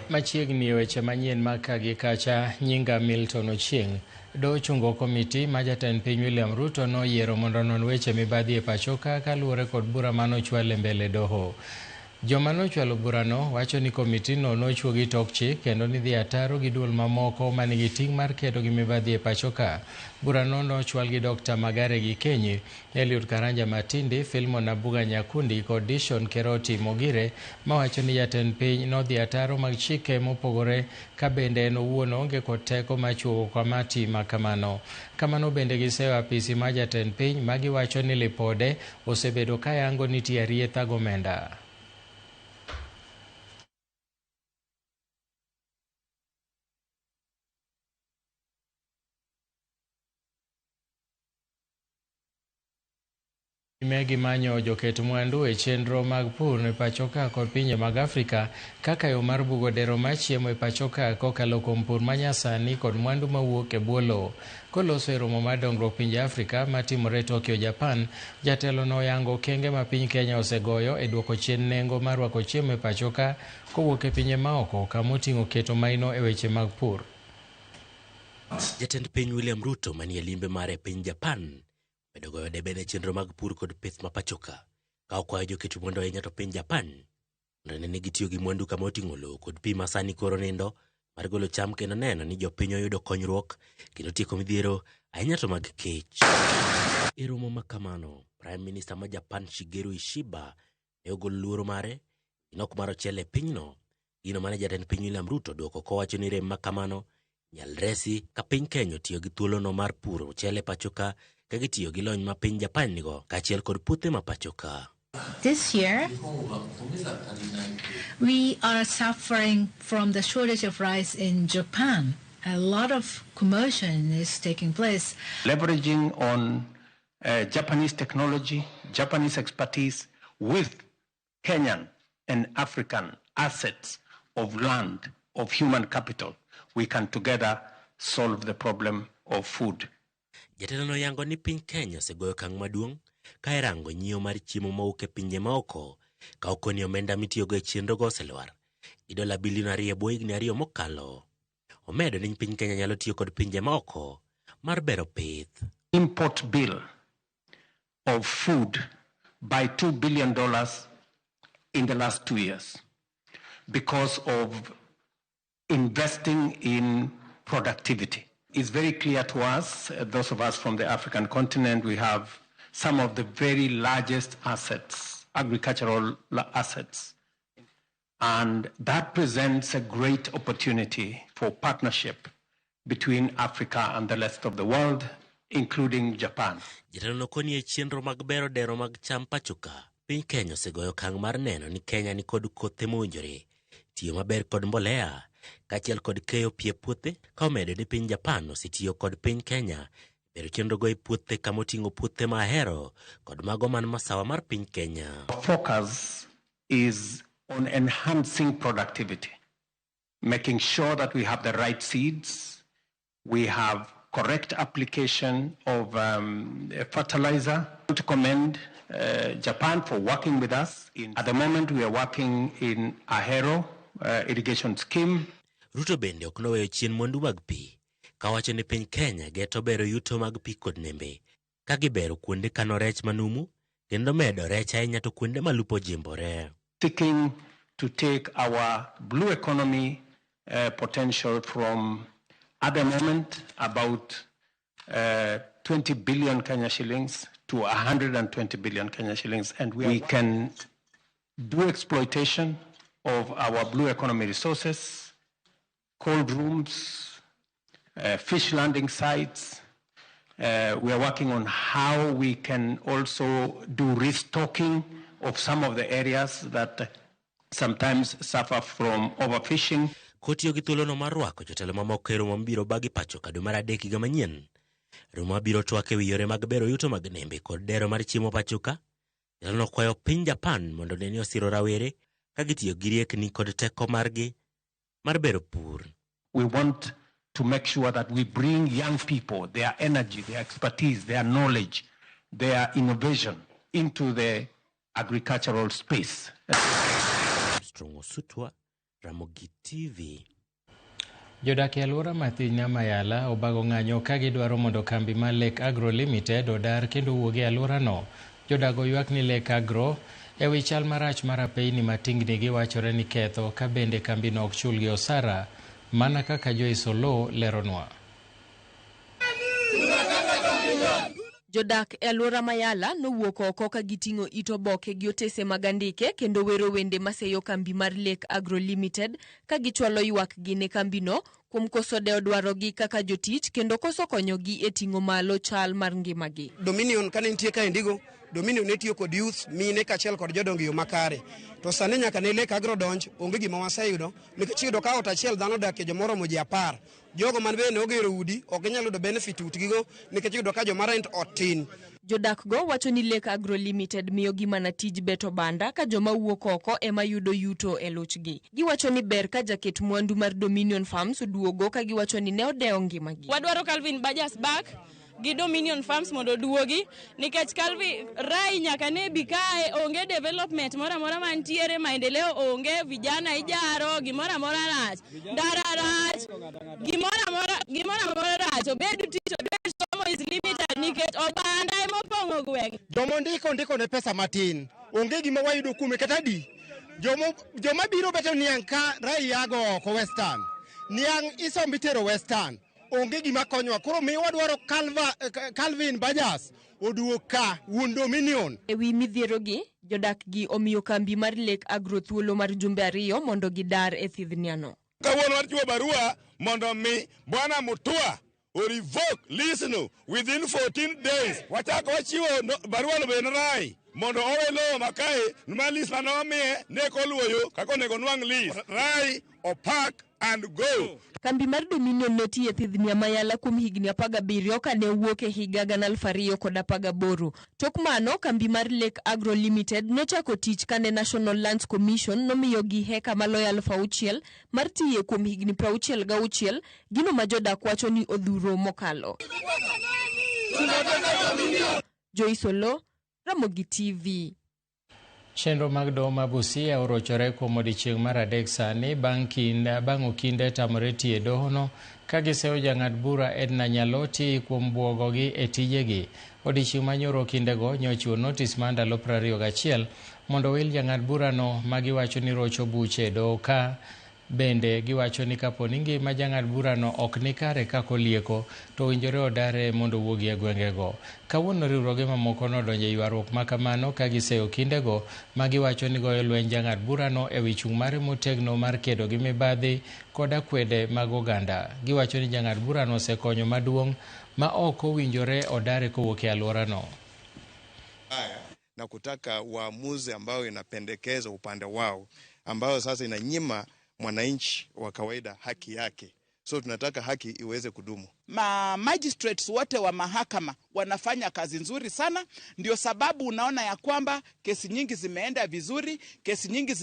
Machiegni weche manyien maka gi kacha. Nyinga Milton Ochieng dochungo komiti ma jatend piny William Ruto noyiero mondo non weche mibadhi e pachoka kaluwore kod bura manochwal mbele doho. Joma nochwalo burano wacho ni komiti no nochuo gi tok chik kendo ni dhi ataro gi duol mamoko manigi ting' mar kedo gi mibadhi e pachoka. Burano nochwal gi Dr. Magare Gikenyi, Eliud Karanja Matindi, Filmo Nabuga Nyakundi kod Dishon Keroti Mogire, mawacho ni jatend piny nodhi ataro mag chike mopogore ka bende en owuon onge kod teko mar chuo kamati ma kamano. Kamano bende giseyo apisi ma jatend piny ma giwacho ni lipode osebedo ka yango nitie arietha gomenda. Megi manyo joket mwandu e chenro mag pur ne pachoka kod pinje mag Afrika kaka yo mar bugo dero mar chiemo e pachoka kokalo kuom pur manyasani kod mwandu mawuok e bwo lowo. Koloso e romo mar dongruok pinje Afrika matimore Tokyo, Japan, jatelo no oyango okenge ma piny Kenya osegoyo e duoko chien nengo mar rwako chiemo e pachoka kowuok e pinje maoko kama oting'o keto maino e weche mag pur. Jatend piny William Ruto manie limbe mare piny Japan medo goyo debe ne chenro mag pur kod pith ma pachoka ka okwayo joketo mwandu ahinya to piny Japan mondo nene gitiyo gi mwandu kama oting'o lowo kod pi masani koro nindo mar golo cham kendo neno ni jopiny oyudo konyruok kendo tieko midhiero ahinya to mag kech. E romo ma kamano, Prime Minister ma Japan Shigeru Ishiba ne ogolo luoro mare inok mar ochele pinyno, gino mane jatend piny William Ruto duoko kowacho ni rem ma kamano nyal resi ka piny Kenya tiyo gi thuolono mar puro ochele pachoka ka gitiyo gi lony ma piny Japan nigo kaachiel kod puothe ma pachoka. This year, we are suffering from the shortage of rice in Japan. A lot of commotion is taking place. Leveraging on Japanese technology, Japanese expertise with Kenyan and African assets of land, of human capital, we can together solve the problem of food. Jatelo no yango ni piny Kenya osegoyo okang' maduong' ka irango nyiewo mar chiemo mawuok e pinje maoko ka okoni omenda mitiyogo e chenrogo oselwar gi $2 bilion e bwo higni 2 mokalo. Omedo ni piny Kenya nyalo tiyo kod pinje maoko mar bero pith. Import bill of food by $2 billion in the last 2 years because of investing in productivity. It's very clear to us, those of us from the African continent, we have some of the very largest assets, agricultural assets. And that presents a great opportunity for partnership between Africa and the rest of the world, including Japan. Jatelo no koni e chenro mag bero dero mag cham pachoka, piny Kenya osegoyo okang' mar neno ni Kenya ni kod kothe mowinjore, tiyo maber kod mbolea, kaachiel kod keyo pie puothe ka omedo ni piny Japan osetiyo kod piny Kenya bero chenro go e puothe kama oting'o puothe mahero kod mago man masawa mar piny Kenya. Focus is on enhancing productivity, making sure that we have the right seeds, we have correct application of fertilizer. To commend Japan for working with us. At the moment we are working in Ahero irrigation scheme. Ruto bende ok noweyo chien mwandu mag pi ka wacho ni piny Kenya geto bero yuto mag pi kod nembe ka gibero kuonde kano rech manumu kendo medo rech ahinya to kuonde malupo jimbore. Seeking to take our blue economy potential from at the moment about 20 billion Kenya shillings to 120 billion Kenya shillings, and we can do exploitation of our blue economy resources, cold rooms, fish landing sites. We are working on how we can also do restocking of some of the areas that sometimes suffer from overfishing. Kotiyo gi thuolono mar rwako jotelo mamoko e romo mabiro bagi pachoka dwe mar 3 higa manyien. Romo mabiro twak e wi yore mag bero yuto mag nembe kod dero mar chiemo pachoka. Jatelo no kwayo piny Japan mondo neni osiro rawere ka gitiyo gi riekni kod teko margi mar bero pur. We want to make sure that we bring young people, their energy, their expertise, their knowledge, their innovation into the agricultural space. Strong Osutwa, Ramogi TV. Jodak e alwora Mathinya Mayala obago ng'anyo ka gidwaro mondo kambi mar Lake Agro Limited odar kendo wuog e alworano. Jodago ywak ni Lake Agro e wi chal marach mar apeyni matingni giwachore ni ketho ka bende kambino ok chulgi osara, mana kaka Joyce Oloo leronwa. Jodak e alwora Mayala nowuok oko ka giting'o it oboke gi otese mag andike kendo wero wende maseyo kambi mar Lake Agro Limited ka gichwalo ywak gi ne kambino kuom koso dewo dwarogi kaka jotich kendo koso konyogi e ting'o malo chal mar ngimagi. Dominion kane nitie ka indigo, Dominion ne tiyo kod youth, mine kachiel kod jodongo yo makare. To sani nyaka ne Lake Agro donj, onge gima waseyudo, nikech iyudo ka ot achiel dhano dak e jomoromo ji 10. Jogo man bende ogero udi, ok ginyalo yudo benefit utgigo, nikech iyudo ka joma rent ot tin. Jodak go wacho ni Lake Agro Limited miyo gi mana tij beto banda ka joma wuok oko ema yudo yuto e lochgi. Giwacho ni ber ka jaket mwandu mar Dominion Farms oduogo ka giwacho ni ne odewo ngimagi. Wadwaro Calvin Bajas back gi Dominion Farms mondo duogi nikech Calvin Rai nyaka ne bikae onge development mora mora mantiere, maendeleo onge, vijana ijaro gimora mora rach, ndara rach, gimora mora rach, obedu tich, obedu somo is limited nikech obanda ema opongo gweng'. Jomo ndiko ne pesa matin, onge gima wayudo kume kata di. Joma biro beto niang' ka Rai yago oko Western, niang' isombi tero Western, onge gima konyowa. Koro mi wadwaro Calvin Bajas oduok ka wuon Dominion. E wi midhiero gi, jodak gi omiyo kambi mar Lake Agro thuolo mar jumbe 2 mondo gidar e thidhniano. Kawuono wachiwo barua mondo mi Bwana Mutua o revoke lease within 14 days. Wachako wachiwo barua no ben Rai mondo owe lowo makae ma lease manomiye ne koluoyo kako onego nwang' lease. Rai opak and go. Kambi mar Dominion notiye thidhnia Mayala kuom higni 17 ka ne wuok e higa 2018. Tok mano, kambi mar Lake Agro Limited nochako tich kane National Lands Commission nomiyo gi heka maloyo 6,000 mar tiye kuom higni 66, gino ma jodak wacho ni odhuro mokalo. Joyce Oloo, Ramogi TV. Chenro mag doho ma Busia orochore kuom odiechieng' mar 3 sani bang' okinde tamore tiyo dohono ka giseyo jang'ad bura Edna Nyaloti kuom buogogi e tijegi. Odiechieng' manyoro kindego nyochiwo notis mar ndalo 21 mondo wil jang'ad burano ma giwacho ni rocho buche doho ka bende giwacho ni kapo ni ngima jang'ad burano ok ni kare kako lieko to winjore odare mondo wuogi e gwengego. Kawuono riwruoge mamoko nodonjo e ywaruok ma kamano ka giseyo kindego ma giwacho ni goyo lweny jang'ad burano e wi chung' mare motegno mar kedo gi mibadhi koda kwede mag oganda. Giwacho ni jang'ad burano osekonyo maduong' ma ok owinjore odare kowuok e alworano. Na kutaka uamuzi ambao inapendekeza upande wao ambao sasa inanyima mwananchi wa kawaida haki yake. So tunataka haki iweze kudumu. Magistrates wote wa mahakama wanafanya kazi nzuri sana, ndio sababu unaona ya kwamba kesi nyingi zimeenda vizuri, kesi nyingi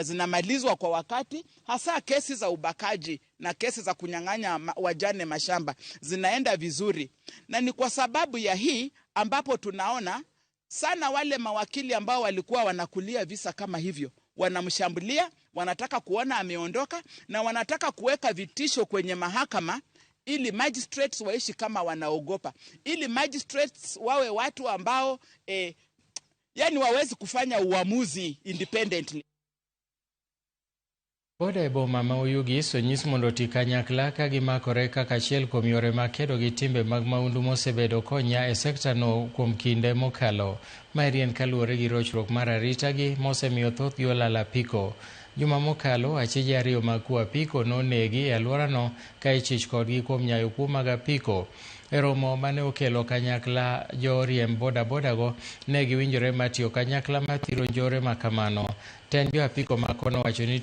zinamalizwa kwa wakati, hasa kesi za ubakaji na kesi za kunyang'anya wajane mashamba zinaenda vizuri. Na ni kwa sababu ya hii ambapo tunaona sana wale mawakili ambao walikuwa wanakulia visa kama hivyo wanamshambulia, wanataka kuona ameondoka na wanataka kuweka vitisho kwenye mahakama ili magistrates waishi kama wanaogopa, ili magistrates wawe watu ambao yani wawezi kufanya uamuzi independently. Boda e boma ma Oyugis onyis mondo ti kanyakla ka gimakore kaka achiel kuom yore mag kedo gi timbe mag maundu mosebedo konya e sektano kuom kinde mokalo. Maeri en kaluwore gi rochruok mar aritagi mosemiyo thothgi olalo apiko. Juma mokalo, achije 2 mag kuo apiko nonegi e alworano ka ichich kodgi kuom nyayo kuo mag apiko. E romo mane okelo kanyakla joriemb bodago ne giwinjore matiyo kanyakla mathiro njore makamano. Ten jo apiko makono wacho ni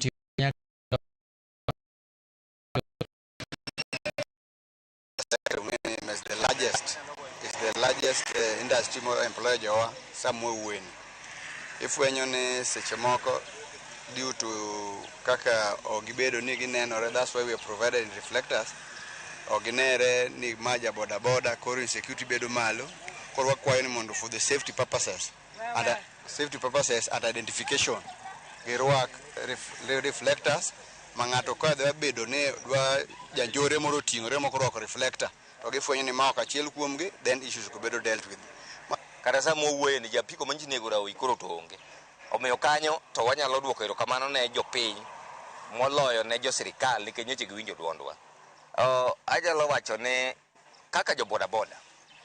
the largest industry employer jowa somewhere when ifwenyo ni seche moko due to kaka ogibedo ni ginenore, that's why we have provided reflectors. Oginere ni maja boda koro insecurity bedo malo, koro wakwayo ni mondo for the safety purposes and identification girwak reflectors ma ng'ato ka dwa bedo ni dwa janjore moro ting'ore moko rwako reflector to gifwenyo ni ma ok achiel kuomgi, then issues ko bedo dealt with. Kata sama owuoye ni japiko manjinego rawi koro to onge. Omiyo kanyo to wanyalo duoko erokamano ne jopiny moloyo ne jo sirikal nikech nyoche giwinjo duondwa. Anyalo wacho ne kaka jo boda boda.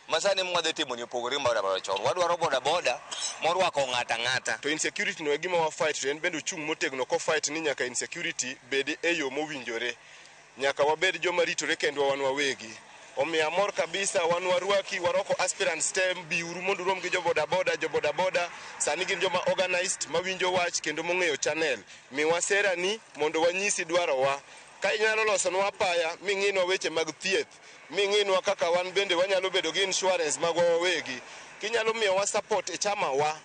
Masani mwadhi timo ni opogore boda boda chon. Wadwaro boda boda morwako ng'ata ng'ata. To insecurity no e gima wa fight to en bende chung motegno ko fight ni nyaka insecurity bed e yo mowinjore. Nyaka wabed joma ritore kendwa wan wawegi. Omiyo amor kabisa wan warwaki waroko aspirant STEM biuru mondo rom gi jo boda boda sani gin joma organized mawinjo wach kendo mong'eyo channel. Miwa sera ni mondo wanyisi dwarowa. Ka inyalo losonwa apaya ming'inwa weche mag thieth, ming'inwa kaka wan bende wanyalo bedo gi insurance magwa wawegi, kinyalo miyowa support e chama wa.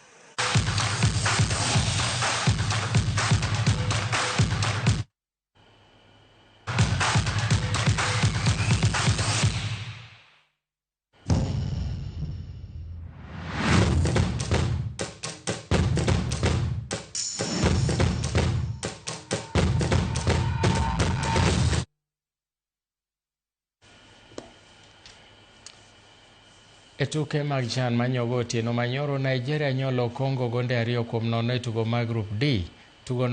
E tuke mag CHAN manyogo otieno manyoro, Nigeria nyolo Congo gonde 2-0 e tugo mag Group D. Tugo